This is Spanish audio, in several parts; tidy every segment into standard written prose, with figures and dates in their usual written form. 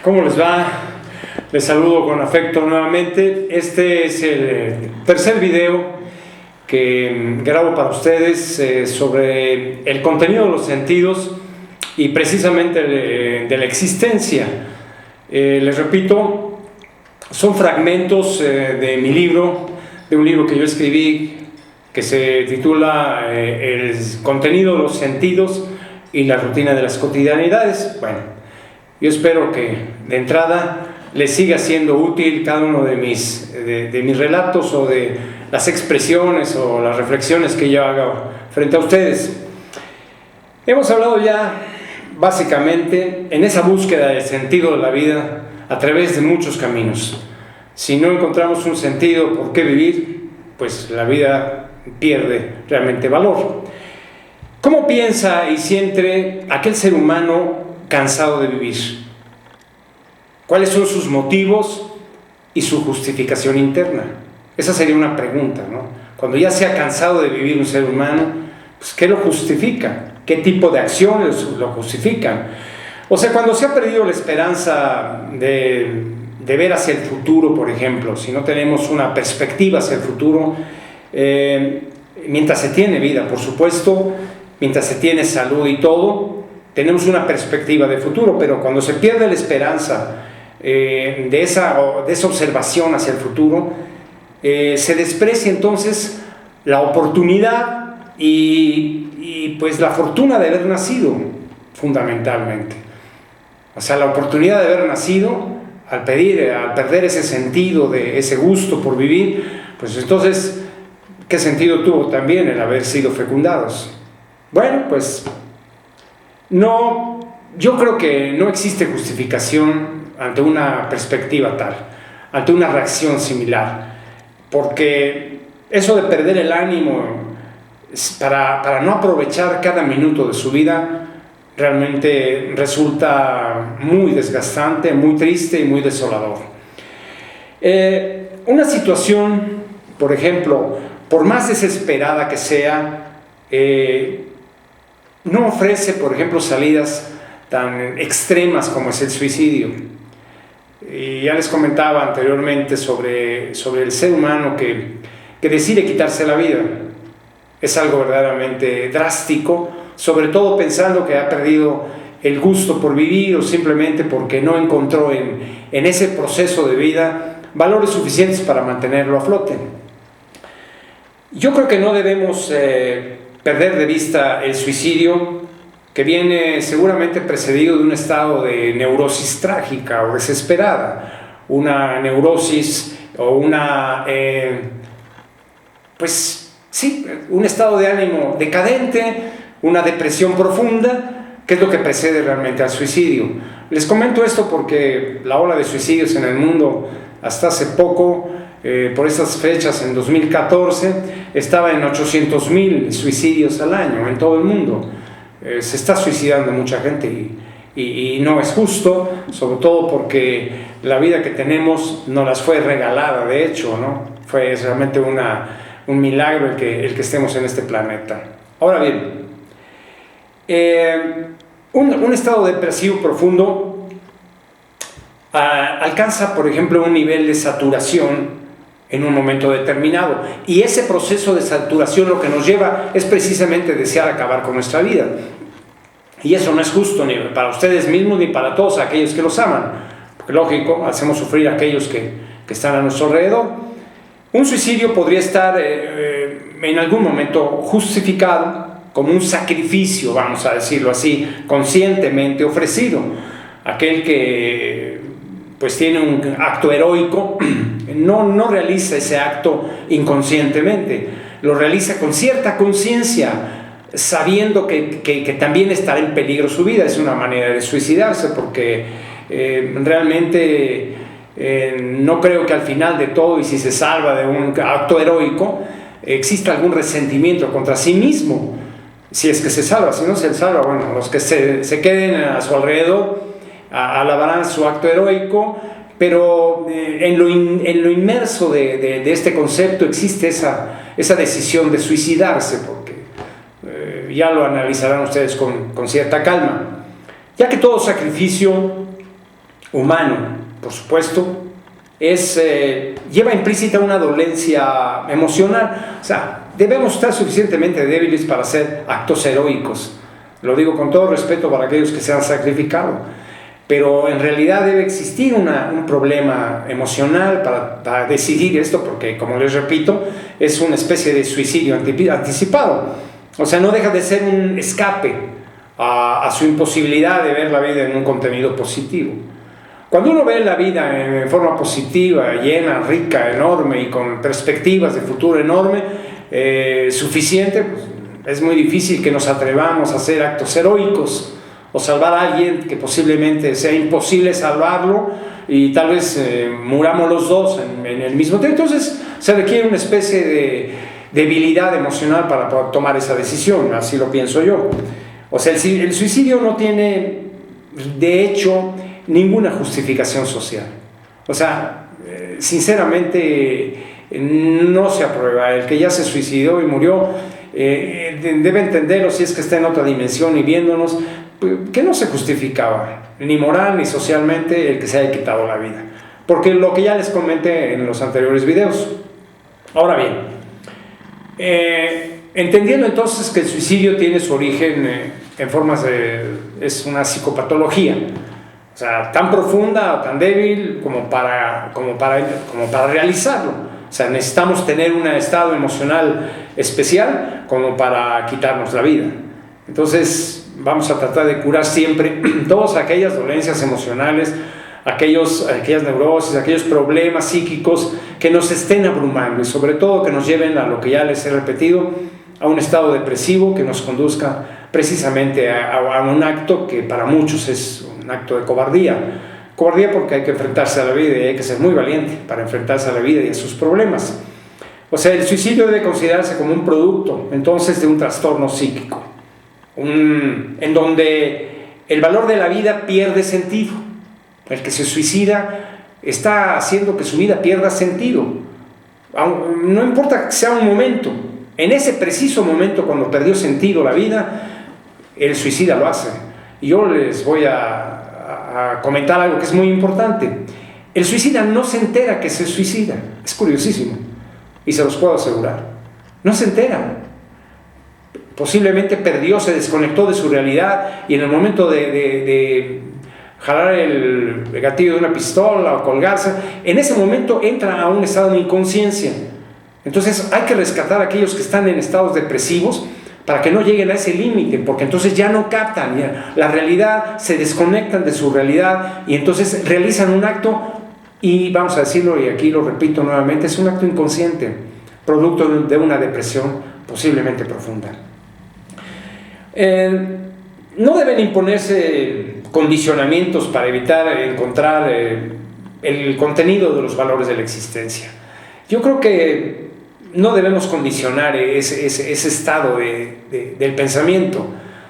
¿Cómo les va? Les saludo con afecto nuevamente. Este es el tercer video que grabo para ustedes sobre el contenido de los sentidos y precisamente de la existencia. Les repito, son fragmentos de mi libro, de un libro que yo escribí que se titula El contenido de los sentidos y la rutina de las cotidianidades. Bueno, yo espero que de entrada les siga siendo útil cada uno de mis relatos o de las expresiones o las reflexiones que yo hago frente a ustedes. Hemos hablado ya básicamente en esa búsqueda del sentido de la vida a través de muchos caminos. Si no encontramos un sentido por qué vivir, pues la vida pierde realmente valor. ¿Cómo piensa y siente aquel ser humano cansado de vivir? ¿Cuáles son sus motivos y su justificación interna? Esa sería una pregunta, ¿no? Cuando ya se ha cansado de vivir un ser humano, pues ¿qué lo justifica? ¿Qué tipo de acciones lo justifican? O sea, cuando se ha perdido la esperanza de ver hacia el futuro, por ejemplo, si no tenemos una perspectiva hacia el futuro, mientras se tiene vida, por supuesto, mientras se tiene salud y todo, tenemos una perspectiva de futuro, pero cuando se pierde la esperanza de esa observación hacia el futuro, se desprecia entonces la oportunidad y pues la fortuna de haber nacido, fundamentalmente. O sea, la oportunidad de haber nacido, al perder ese sentido, de ese gusto por vivir, pues entonces, ¿qué sentido tuvo también el haber sido fecundados? Bueno, pues no, yo creo que no existe justificación ante una perspectiva tal, ante una reacción similar, porque eso de perder el ánimo para no aprovechar cada minuto de su vida realmente resulta muy desgastante, muy triste y muy desolador. Una situación, por ejemplo, por más desesperada que sea, no ofrece, por ejemplo, salidas tan extremas como es el suicidio. Y ya les comentaba anteriormente sobre el ser humano que decide quitarse la vida. Es algo verdaderamente drástico, sobre todo pensando que ha perdido el gusto por vivir o simplemente porque no encontró en ese proceso de vida valores suficientes para mantenerlo a flote. Yo creo que no debemos perder de vista el suicidio, que viene seguramente precedido de un estado de neurosis trágica o desesperada, una neurosis o un estado de ánimo decadente, una depresión profunda, que es lo que precede realmente al suicidio. Les comento esto porque la ola de suicidios en el mundo hasta hace poco, por estas fechas, en 2014, estaba en 800,000 suicidios al año en todo el mundo. Se está suicidando mucha gente y no es justo, sobre todo porque la vida que tenemos nos las fue regalada, de hecho, ¿no? Fue realmente un milagro el que estemos en este planeta. Ahora bien, un estado depresivo profundo alcanza, por ejemplo, un nivel de saturación en un momento determinado, y ese proceso de saturación lo que nos lleva es precisamente desear acabar con nuestra vida, y eso no es justo ni para ustedes mismos ni para todos aquellos que los aman, porque lógico, hacemos sufrir a aquellos que están a nuestro alrededor. Un suicidio podría estar en algún momento justificado como un sacrificio, vamos a decirlo así, conscientemente ofrecido. Aquel que pues tiene un acto heroico no realiza ese acto inconscientemente, lo realiza con cierta conciencia, sabiendo que también estará en peligro su vida. Es una manera de suicidarse, porque realmente no creo que al final de todo, y si se salva de un acto heroico, exista algún resentimiento contra sí mismo, si es que se salva. Si no se salva, bueno, los que se queden a su alrededor alabarán su acto heroico, pero en lo inmerso de este concepto existe esa decisión de suicidarse, porque ya lo analizarán ustedes con cierta calma, ya que todo sacrificio humano, por supuesto, lleva implícita una dolencia emocional. O sea, debemos estar suficientemente débiles para hacer actos heroicos. Lo digo con todo respeto para aquellos que se han sacrificado, pero en realidad debe existir un problema emocional para decidir esto, porque, como les repito, es una especie de suicidio anticipado. O sea, no deja de ser un escape a su imposibilidad de ver la vida en un contenido positivo. Cuando uno ve la vida en forma positiva, llena, rica, enorme y con perspectivas de futuro enorme, suficiente, pues, es muy difícil que nos atrevamos a hacer actos heroicos o salvar a alguien que posiblemente sea imposible salvarlo y tal vez muramos los dos en el mismo tiempo. Entonces se requiere una especie de debilidad emocional para poder tomar esa decisión, así lo pienso yo. O sea, el suicidio no tiene, de hecho, ninguna justificación social. O sea, sinceramente no se aprueba. El que ya se suicidó y murió debe entenderlo, si es que está en otra dimensión y viéndonos, que no se justificaba ni moral ni socialmente el que se haya quitado la vida, porque lo que ya les comenté en los anteriores videos. Ahora bien, entendiendo entonces que el suicidio tiene su origen en formas es una psicopatología, o sea, tan profunda o tan débil como para realizarlo. O sea, necesitamos tener un estado emocional especial como para quitarnos la vida. Entonces vamos a tratar de curar siempre todas aquellas dolencias emocionales, aquellas neurosis, aquellos problemas psíquicos que nos estén abrumando y sobre todo que nos lleven a lo que ya les he repetido, a un estado depresivo que nos conduzca precisamente a un acto que para muchos es un acto de cobardía. Cobardía porque hay que enfrentarse a la vida y hay que ser muy valiente para enfrentarse a la vida y a sus problemas. O sea, el suicidio debe considerarse como un producto entonces de un trastorno psíquico, en donde el valor de la vida pierde sentido. El que se suicida está haciendo que su vida pierda sentido. No importa que sea un momento, en ese preciso momento cuando perdió sentido la vida, el suicida lo hace. Y yo les voy a comentar algo que es muy importante. El suicida no se entera que se suicida. Es curiosísimo y se los puedo asegurar, no se entera. Posiblemente perdió, se desconectó de su realidad y en el momento de jalar el gatillo de una pistola o colgarse, en ese momento entra a un estado de inconsciencia. Entonces hay que rescatar a aquellos que están en estados depresivos para que no lleguen a ese límite, porque entonces ya no captan la realidad, se desconectan de su realidad y entonces realizan un acto, y vamos a decirlo y aquí lo repito nuevamente, es un acto inconsciente, producto de una depresión posiblemente profunda. No deben imponerse condicionamientos para evitar encontrar el contenido de los valores de la existencia. Yo creo que no debemos condicionar ese estado del pensamiento.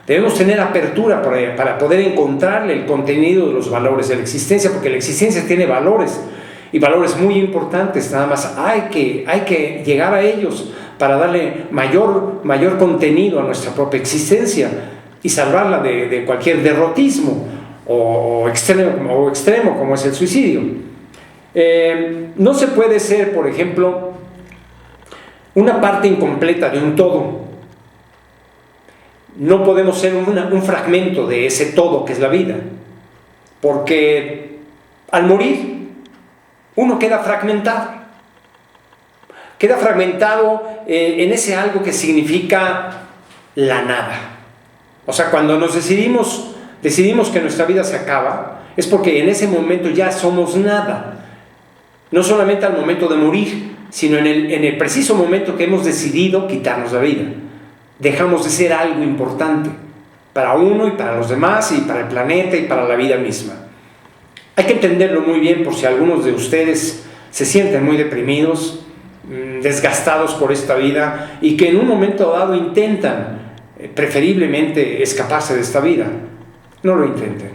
Debemos tener apertura para poder encontrarle el contenido de los valores de la existencia, porque la existencia tiene valores, y valores muy importantes. Nada más hay que llegar a ellos para darle mayor contenido a nuestra propia existencia y salvarla de cualquier derrotismo o extremo como es el suicidio. No se puede ser, por ejemplo, una parte incompleta de un todo. No podemos ser un fragmento de ese todo que es la vida, porque al morir uno queda fragmentado en ese algo que significa la nada. O sea, cuando nos decidimos que nuestra vida se acaba, es porque en ese momento ya somos nada. No solamente al momento de morir, sino en el preciso momento que hemos decidido quitarnos la vida. Dejamos de ser algo importante para uno y para los demás y para el planeta y para la vida misma. Hay que entenderlo muy bien por si algunos de ustedes se sienten muy deprimidos, desgastados por esta vida y que en un momento dado intentan preferiblemente escaparse de esta vida. No lo intenten.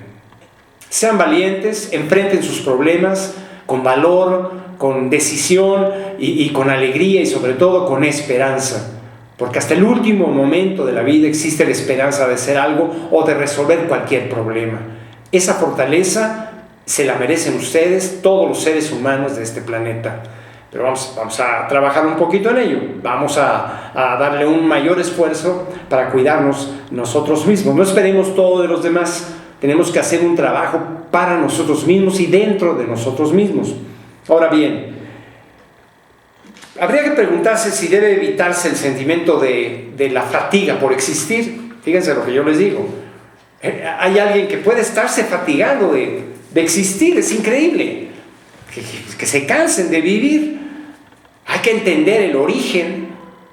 Sean valientes, enfrenten sus problemas con valor, con decisión y con alegría y sobre todo con esperanza. Porque hasta el último momento de la vida existe la esperanza de hacer algo o de resolver cualquier problema. Esa fortaleza se la merecen ustedes, todos los seres humanos de este planeta. Pero vamos a trabajar un poquito en ello, vamos a darle un mayor esfuerzo para cuidarnos nosotros mismos. No esperemos todo de los demás, tenemos que hacer un trabajo para nosotros mismos y dentro de nosotros mismos. Ahora bien, habría que preguntarse si debe evitarse el sentimiento de la fatiga por existir. Fíjense lo que yo les digo. Hay alguien que puede estarse fatigando de existir, es increíble. Que se cansen de vivir. Hay que entender el origen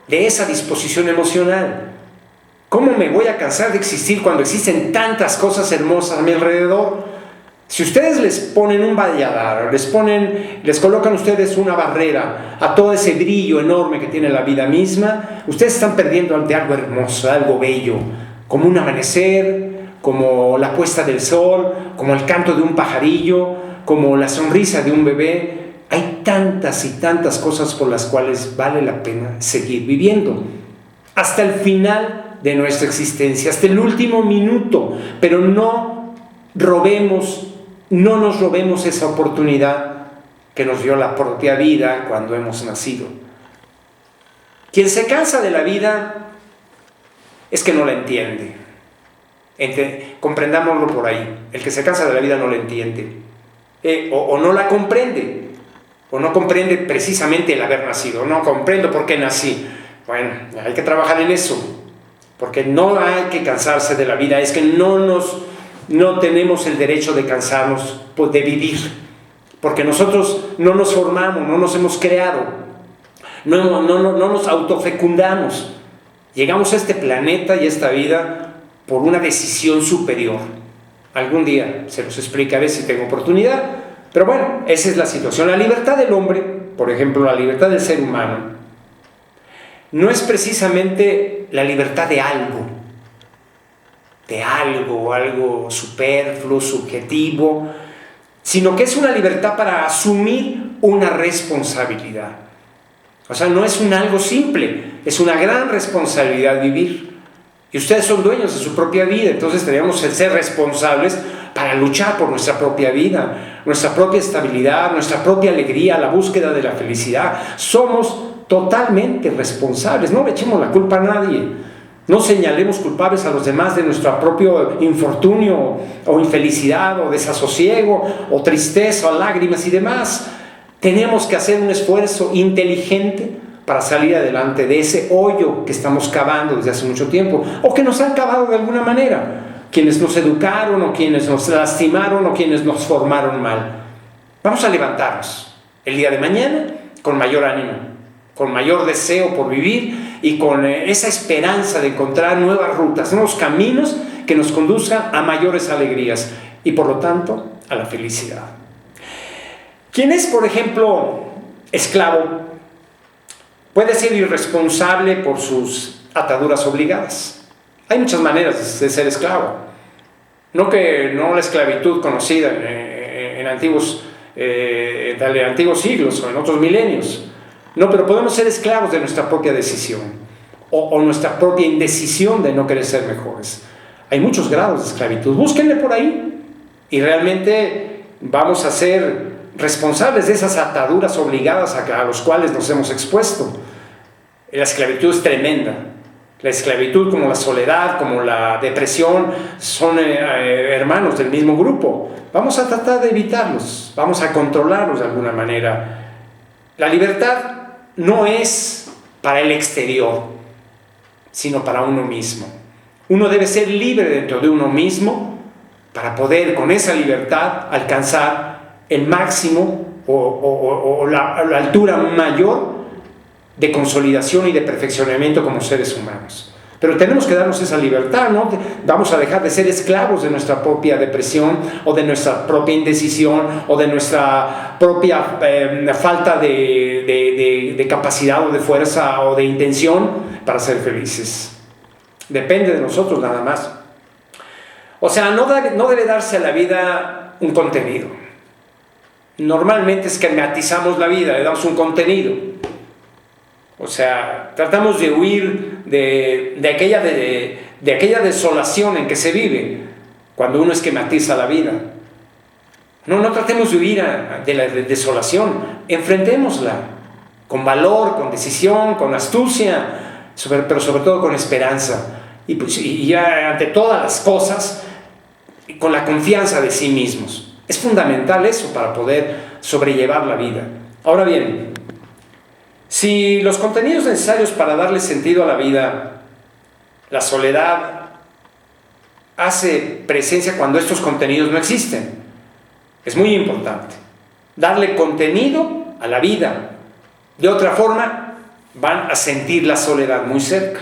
de esa disposición emocional. ¿Cómo me voy a cansar de existir cuando existen tantas cosas hermosas a mi alrededor? Si ustedes les ponen un valladar, les colocan ustedes una barrera a todo ese brillo enorme que tiene la vida misma, ustedes están perdiendo ante algo hermoso, algo bello, como un amanecer, como la puesta del sol, como el canto de un pajarillo, como la sonrisa de un bebé. Hay tantas y tantas cosas por las cuales vale la pena seguir viviendo, hasta el final de nuestra existencia, hasta el último minuto, pero no nos robemos esa oportunidad que nos dio la propia vida cuando hemos nacido. Quien se cansa de la vida es que no la entiende. Comprendámoslo por ahí. El que se cansa de la vida no la entiende, o no la comprende, o no comprende precisamente el haber nacido. No comprendo por qué nací. Bueno, hay que trabajar en eso, porque no hay que cansarse de la vida. Es que no tenemos el derecho de cansarnos de vivir, porque nosotros no nos formamos, no nos hemos creado, no nos autofecundamos. Llegamos a este planeta y a esta vida por una decisión superior. Algún día se los explicaré si tengo oportunidad, pero bueno, esa es la situación. La libertad del hombre, por ejemplo, la libertad del ser humano, no es precisamente la libertad de algo superfluo, subjetivo, sino que es una libertad para asumir una responsabilidad. O sea, no es un algo simple, es una gran responsabilidad vivir. Y ustedes son dueños de su propia vida, entonces tenemos que ser responsables para luchar por nuestra propia vida, nuestra propia estabilidad, nuestra propia alegría, la búsqueda de la felicidad. Somos totalmente responsables, no le echemos la culpa a nadie. No señalemos culpables a los demás de nuestro propio infortunio o infelicidad o desasosiego o tristeza o lágrimas y demás. Tenemos que hacer un esfuerzo inteligente para salir adelante de ese hoyo que estamos cavando desde hace mucho tiempo, o que nos han cavado de alguna manera, quienes nos educaron o quienes nos lastimaron o quienes nos formaron mal. Vamos a levantarnos el día de mañana con mayor ánimo, con mayor deseo por vivir y con esa esperanza de encontrar nuevas rutas, nuevos caminos que nos conduzcan a mayores alegrías y por lo tanto a la felicidad. Quien es, por ejemplo, esclavo, puede ser irresponsable por sus ataduras obligadas. Hay muchas maneras de ser esclavo. No la esclavitud conocida en antiguos siglos o en otros milenios. No, pero podemos ser esclavos de nuestra propia decisión o nuestra propia indecisión de no querer ser mejores. Hay muchos grados de esclavitud. Búsquenle por ahí y realmente vamos a ser responsables de esas ataduras obligadas a los cuales nos hemos expuesto. La esclavitud es tremenda. La esclavitud, como la soledad, como la depresión, son hermanos del mismo grupo. Vamos a tratar de evitarlos, vamos a controlarlos de alguna manera. La libertad no es para el exterior, sino para uno mismo. Uno debe ser libre dentro de uno mismo para poder, con esa libertad, alcanzar el máximo o la altura mayor de consolidación y de perfeccionamiento como seres humanos. Pero tenemos que darnos esa libertad, ¿no? Vamos a dejar de ser esclavos de nuestra propia depresión o de nuestra propia indecisión o de nuestra propia falta de capacidad o de fuerza o de intención para ser felices. Depende de nosotros nada más. O sea, no debe darse a la vida un contenido. Normalmente esquematizamos la vida, le damos un contenido. O sea, tratamos de huir de aquella desolación en que se vive cuando uno esquematiza la vida. No tratemos de huir de la desolación, enfrentémosla con valor, con decisión, con astucia, pero sobre todo con esperanza. Y ya ante todas las cosas, con la confianza de sí mismos. Es fundamental eso para poder sobrellevar la vida. Ahora bien, si los contenidos necesarios para darle sentido a la vida, la soledad, hace presencia cuando estos contenidos no existen, es muy importante darle contenido a la vida. De otra forma, van a sentir la soledad muy cerca.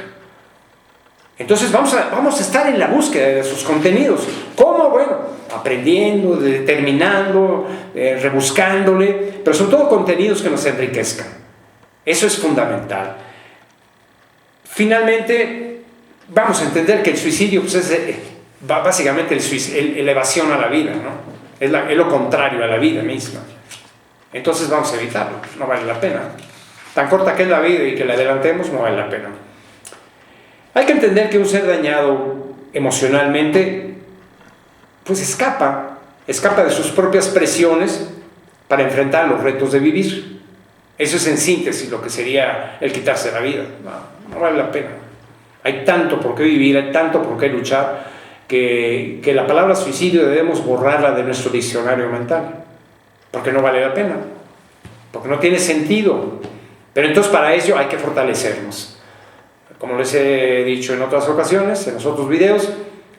Entonces vamos a estar en la búsqueda de sus contenidos. ¿Cómo? Bueno, aprendiendo, determinando, rebuscándole, pero sobre todo contenidos que nos enriquezcan. Eso es fundamental. Finalmente, vamos a entender que el suicidio pues, es básicamente la evasión a la vida, ¿no? Es lo contrario a la vida misma. Entonces vamos a evitarlo, no vale la pena. Tan corta que es la vida y que la adelantemos, no vale la pena. Hay que entender que un ser dañado emocionalmente, pues escapa de sus propias presiones para enfrentar los retos de vivir. Eso es en síntesis lo que sería el quitarse la vida. No vale la pena. Hay tanto por qué vivir, hay tanto por qué luchar, que la palabra suicidio debemos borrarla de nuestro diccionario mental, porque no vale la pena, porque no tiene sentido. Pero entonces para ello hay que fortalecernos. Como les he dicho en otras ocasiones, en los otros videos,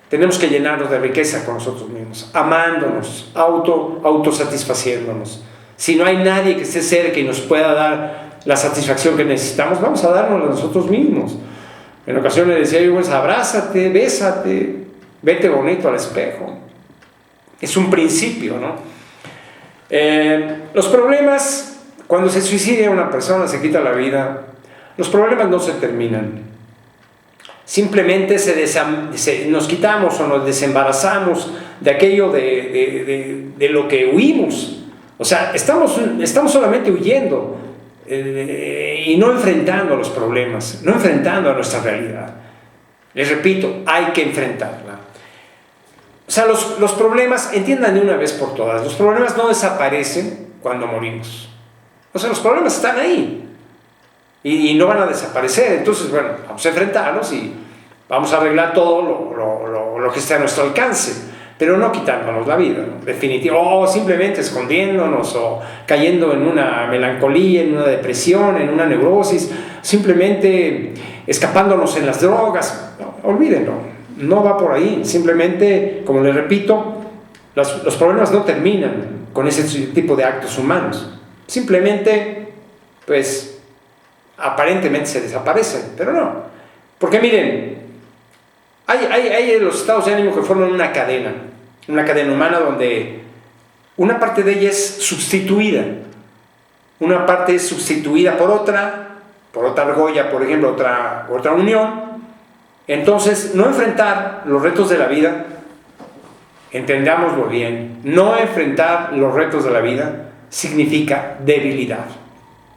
tenemos que llenarnos de riqueza con nosotros mismos, amándonos, autosatisfaciéndonos. Si no hay nadie que esté cerca y nos pueda dar la satisfacción que necesitamos, vamos a dárnosla a nosotros mismos. En ocasiones le decía yo, pues abrázate, bésate, vete bonito al espejo. Es un principio, ¿no? Los problemas, cuando se suicida una persona, se quita la vida, los problemas no se terminan. Simplemente nos quitamos o nos desembarazamos de aquello de lo que huimos. O sea, estamos solamente huyendo y no enfrentando los problemas, no enfrentando a nuestra realidad. Les repito, hay que enfrentarla. O sea, los problemas, entiendan de una vez por todas, los problemas no desaparecen cuando morimos. O sea, los problemas están ahí y no van a desaparecer. Entonces, bueno, vamos a enfrentarlos y vamos a arreglar todo lo que esté a nuestro alcance, pero no quitándonos la vida, ¿no? Definitivo, o simplemente escondiéndonos o cayendo en una melancolía, en una depresión, en una neurosis, simplemente escapándonos en las drogas. No, olvídenlo, no va por ahí. Simplemente, como les repito, los problemas no terminan con ese tipo de actos humanos. Simplemente, pues, aparentemente se desaparecen, pero no. Porque miren, hay los estados de ánimo que forman una cadena humana donde una parte de ella es sustituida. Una parte es sustituida por otra argolla, por ejemplo, otra unión. Entonces, no enfrentar los retos de la vida, entendámoslo bien, no enfrentar los retos de la vida significa debilidad.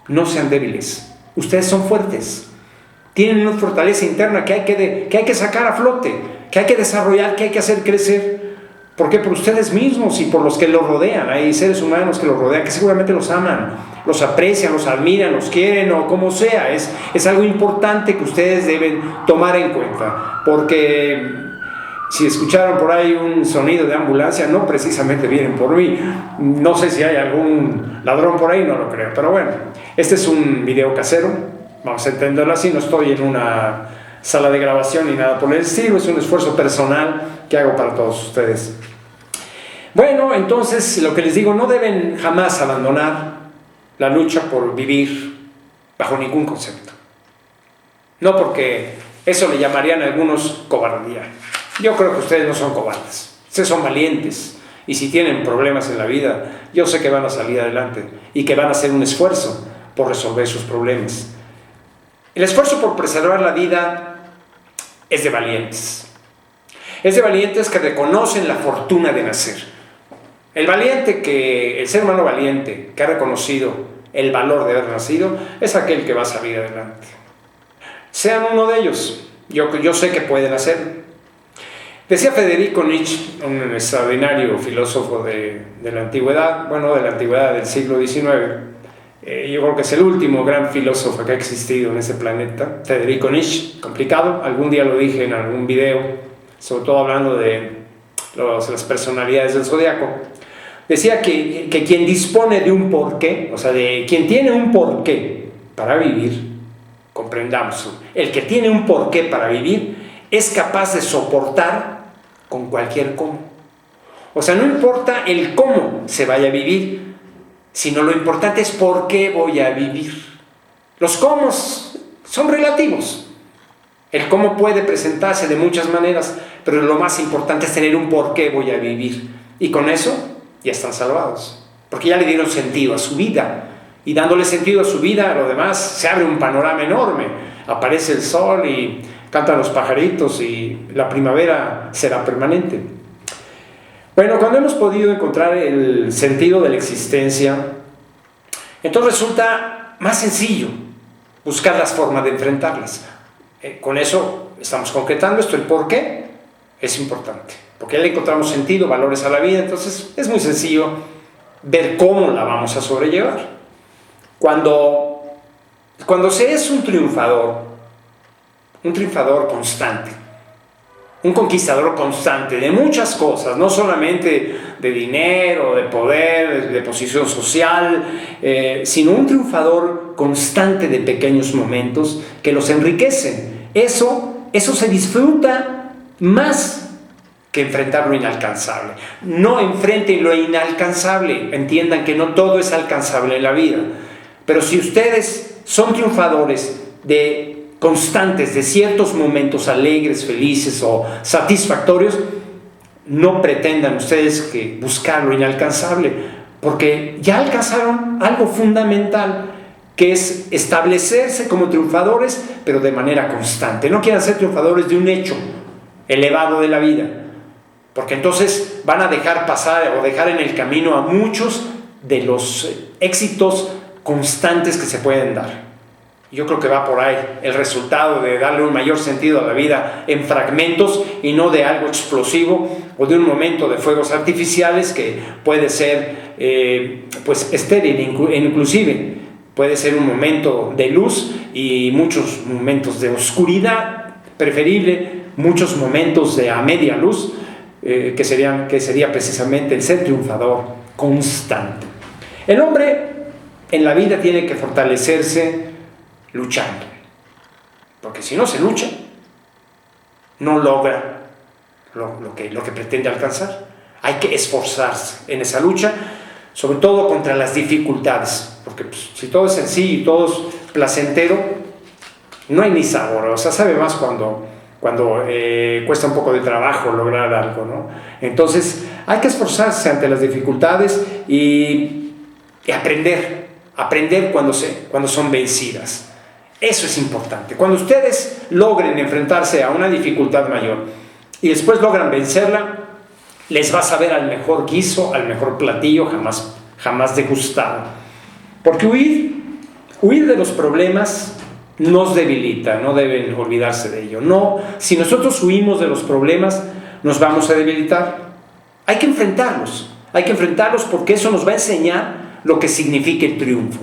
No sean débiles. Ustedes son fuertes. Tienen una fortaleza interna que hay que sacar a flote, que hay que desarrollar, que hay que hacer crecer. ¿Por qué? Por ustedes mismos y por los que los rodean. Hay seres humanos que los rodean, que seguramente los aman, los aprecian, los admiran, los quieren o como sea. Es algo importante que ustedes deben tomar en cuenta. Porque si escucharon por ahí un sonido de ambulancia, no precisamente vienen por mí. No sé si hay algún ladrón por ahí, no lo creo. Pero bueno, este es un video casero. Vamos a entenderlo así, no estoy en una sala de grabación ni nada por el estilo, es un esfuerzo personal que hago para todos ustedes. Bueno, entonces lo que les digo, no deben jamás abandonar la lucha por vivir bajo ningún concepto. No, porque eso le llamarían a algunos cobardía. Yo creo que ustedes no son cobardes, ustedes son valientes. Y si tienen problemas en la vida, yo sé que van a salir adelante y que van a hacer un esfuerzo por resolver sus problemas. El esfuerzo por preservar la vida es de valientes. Es de valientes que reconocen la fortuna de nacer. El ser humano valiente que ha reconocido el valor de haber nacido es aquel que va a salir adelante. Sean uno de ellos. Yo sé que pueden hacerlo. Decía Federico Nietzsche, un extraordinario filósofo de la antigüedad, bueno, de la antigüedad del siglo XIX, yo creo que es el último gran filósofo que ha existido en ese planeta, Federico Nietzsche, complicado, algún día lo dije en algún video, sobre todo hablando de las personalidades del zodiaco. Decía que quien dispone de un porqué, o sea, de quien tiene un porqué para vivir, comprendamos, el que tiene un porqué para vivir es capaz de soportar con cualquier cómo. O sea, no importa el cómo se vaya a vivir, sino lo importante es por qué voy a vivir. Los cómo son relativos. El cómo puede presentarse de muchas maneras, pero lo más importante es tener un por qué voy a vivir. Y con eso ya están salvados, porque ya le dieron sentido a su vida. Y dándole sentido a su vida, a lo demás, se abre un panorama enorme. Aparece el sol y cantan los pajaritos y la primavera será permanente. Bueno, cuando hemos podido encontrar el sentido de la existencia, entonces resulta más sencillo buscar las formas de enfrentarlas. Con eso estamos concretando esto, el por qué es importante, porque ya le encontramos sentido, valores a la vida, entonces es muy sencillo ver cómo la vamos a sobrellevar. Cuando se es un triunfador constante, un conquistador constante de muchas cosas, no solamente de dinero, de poder, de posición social, sino un triunfador constante de pequeños momentos que los enriquecen. Eso se disfruta más que enfrentar lo inalcanzable. No enfrenten lo inalcanzable, entiendan que no todo es alcanzable en la vida, pero si ustedes son triunfadores constantes de ciertos momentos alegres, felices o satisfactorios, no pretendan ustedes que buscar lo inalcanzable, porque ya alcanzaron algo fundamental, que es establecerse como triunfadores, pero de manera constante. No quieran ser triunfadores de un hecho elevado de la vida, porque entonces van a dejar pasar o dejar en el camino a muchos de los éxitos constantes que se pueden dar. Yo creo que va por ahí el resultado de darle un mayor sentido a la vida en fragmentos y no de algo explosivo o de un momento de fuegos artificiales que puede ser pues estéril, inclusive puede ser un momento de luz y muchos momentos de oscuridad, preferible muchos momentos de a media luz, que sería precisamente el ser triunfador constante. El hombre en la vida tiene que fortalecerse luchando, porque si no se lucha, no logra lo que pretende alcanzar. Hay que esforzarse en esa lucha, sobre todo contra las dificultades, porque pues, si todo es sencillo y todo es placentero, no hay ni sabor. O sea, sabe más cuando cuesta un poco de trabajo lograr algo, ¿no? Entonces hay que esforzarse ante las dificultades y aprender cuando son vencidas. Eso es importante. Cuando ustedes logren enfrentarse a una dificultad mayor y después logran vencerla, les va a saber al mejor guiso, al mejor platillo jamás degustado. Porque huir de los problemas nos debilita, no deben olvidarse de ello. No, si nosotros huimos de los problemas, nos vamos a debilitar. Hay que enfrentarlos porque eso nos va a enseñar lo que significa el triunfo.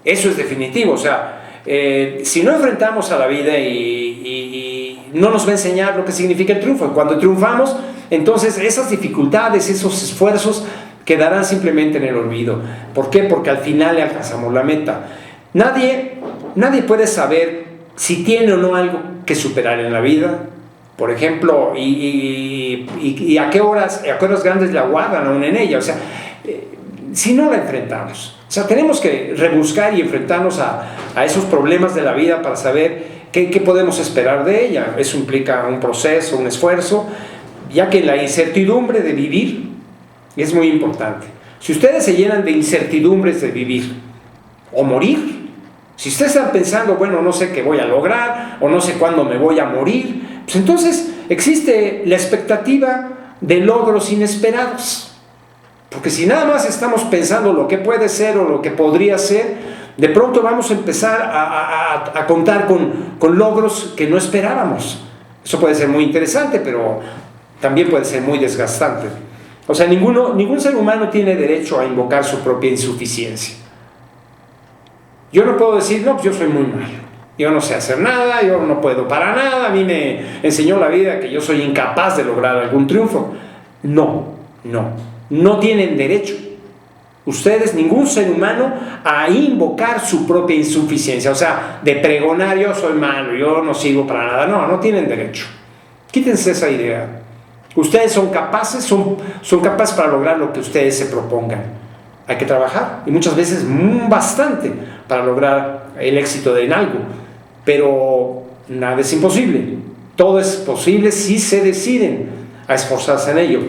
Eso es definitivo, o sea, si no enfrentamos a la vida y no nos va a enseñar lo que significa el triunfo. Cuando triunfamos, entonces esas dificultades, esos esfuerzos quedarán simplemente en el olvido. ¿Por qué? Porque al final le alcanzamos la meta. Nadie puede saber si tiene o no algo que superar en la vida, por ejemplo, y a qué horas grandes le aguardan aún en ella. O sea, si no la enfrentamos. O sea, tenemos que rebuscar y enfrentarnos a esos problemas de la vida para saber qué podemos esperar de ella. Eso implica un proceso, un esfuerzo, ya que la incertidumbre de vivir es muy importante. Si ustedes se llenan de incertidumbres de vivir o morir, si ustedes están pensando, bueno, no sé qué voy a lograr o no sé cuándo me voy a morir, pues entonces existe la expectativa de logros inesperados. Porque si nada más estamos pensando lo que puede ser o lo que podría ser, de pronto vamos a empezar a contar con logros que no esperábamos. Eso puede ser muy interesante, pero también puede ser muy desgastante. O sea, ningún ser humano tiene derecho a invocar su propia insuficiencia. Yo no puedo decir, no, pues yo soy muy malo, yo no sé hacer nada, yo no puedo para nada, a mí me enseñó la vida que yo soy incapaz de lograr algún triunfo. No tienen derecho ustedes, ningún ser humano, a invocar su propia insuficiencia, o sea, de pregonar yo soy malo, yo no sirvo para nada. No tienen derecho. Quítense esa idea. Ustedes son capaces, son capaces para lograr lo que ustedes se propongan. Hay que trabajar, y muchas veces bastante, para lograr el éxito en algo, pero nada es imposible. Todo es posible si se deciden a esforzarse en ello.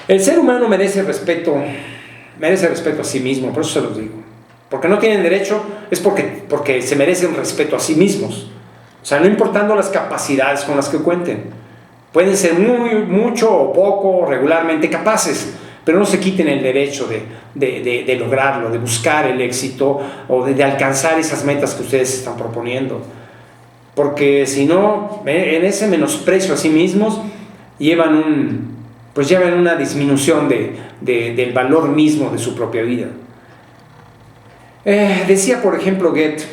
El ser humano merece respeto a sí mismo, por eso se los digo. Porque no tienen derecho, es porque se merecen respeto a sí mismos. O sea, no importando las capacidades con las que cuenten. Pueden ser mucho o poco, regularmente capaces, pero no se quiten el derecho de lograrlo, de buscar el éxito o de alcanzar esas metas que ustedes están proponiendo. Porque si no, en ese menosprecio a sí mismos, llevan una disminución del valor mismo de su propia vida. Decía, por ejemplo, Goethe,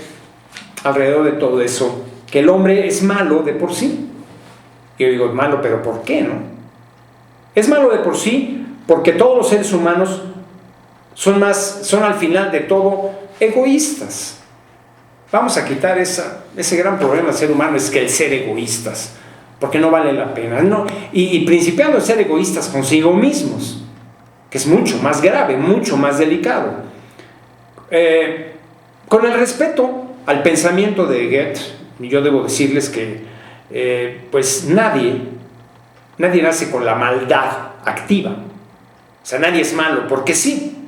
alrededor de todo eso, que el hombre es malo de por sí. Yo digo, malo, pero ¿por qué, no? Es malo de por sí porque todos los seres humanos son al final de todo egoístas. Vamos a quitar ese gran problema del ser humano, es que el ser egoístas, porque no vale la pena, ¿no? Y principiando en ser egoístas consigo mismos, que es mucho más grave, mucho más delicado. Con el respeto al pensamiento de Goethe, yo debo decirles que pues nadie nace con la maldad activa. O sea, nadie es malo porque sí.